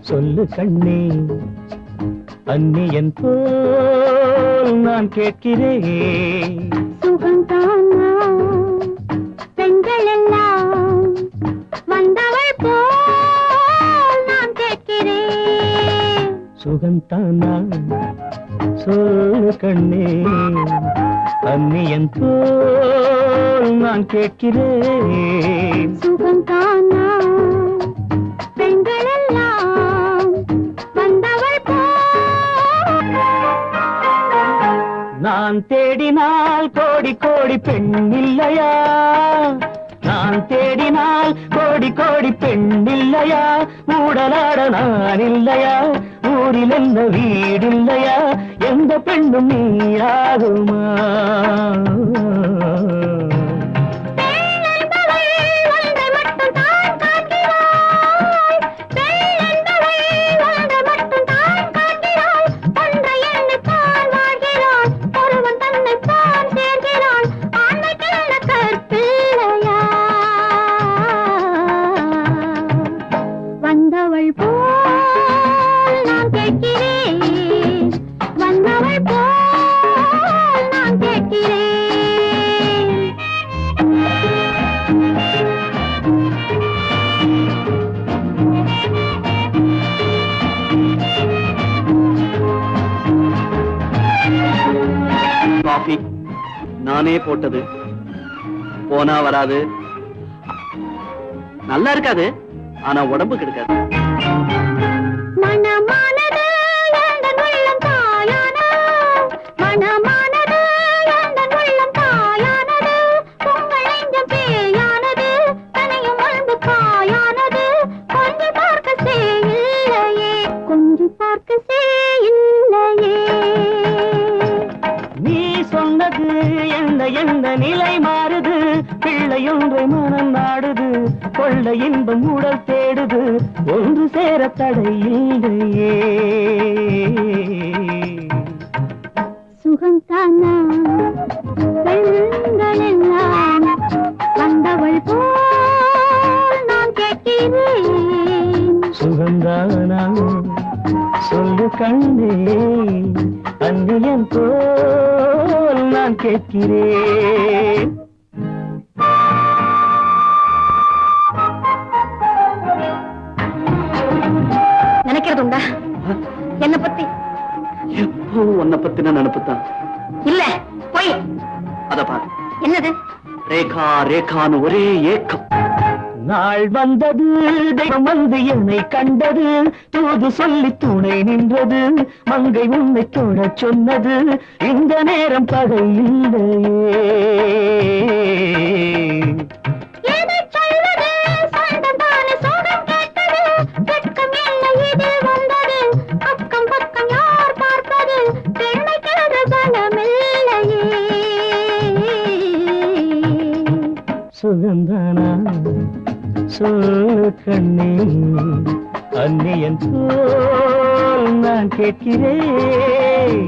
சொல்லு கண்ணே அந்நியன் போல் நான் கேட்கிறேன். சுகந்தானா பெண்கள் எல்லாம் வந்தவள் போல் நான் கேட்கிறேன். சுகந்தானா சொல்லு கண்ணே அந்நியன் போல் நான் கேட்கிறேன். சுகந்தானா பெண்கள் எல்லாம் வந்தவள் போல். நான் தேடினால் கோடி கோடி பெண் இல்லையா? நான் தேடினால் கோடி கோடி பெண் இல்லையா? ஊடலாட நான் இல்லையா? ஊரில் என்ன வீடில்லையா? எந்த பெண்ணும் நீயாகுமா? வந்தவள் போல் நான் கேட்கிறேன். வந்தவள் போல் நான் கேட்கிறேன். காஃபி நானே போட்டது, போனா வராது, நல்லா இருக்காது, ஆனா உடம்பு கெடுக்காது. மனமானது எந்தன் உள்ளம் தாயானது. மனமானது எந்தன் உள்ளம் தாயானது. உங்கள் நெஞ்சம் பேயானது. தனியும் அன்பு காயானது. கொஞ்சி பார்க்க செய்யில்லையே. கொஞ்சி பார்க்க செய்யில்லையே. நீ சொன்னது எந்த எந்த நிலை மாறுது? பிள்ளையொன்றை மனம் நாடுது, கொள்ள இன்பம் உடல் தேடுது, ஒன்று சேர தடையில்லையே. சுகந்தானா பெண்கள் எல்லாம் வந்தவள் போல் நான் கேட்கிறேன். சுகந்தானா சொல்லு கண்ணே அந்நியன் போல் நான் கேட்கிறேன். நினைக்கிறது உண்டா என்ன பத்தி? எப்போ உன்னை பத்தின நினைப்புத்தான். இல்ல போய் அத பாரு, என்னது? ரேகா ரேகான்னு ஒரே ஏக்கம். நாள் வந்தது, தெய்வம் வந்து என்னை கண்டது, தூது சொல்லி துணை நின்றது, மங்கை உன்னை தொட சொன்னது, இந்த நேரம் பகை இல்லையே. சுகந்தானா சொல்லு கண்ணே அந்நியன் போல் நான் கேட்கிறேன்.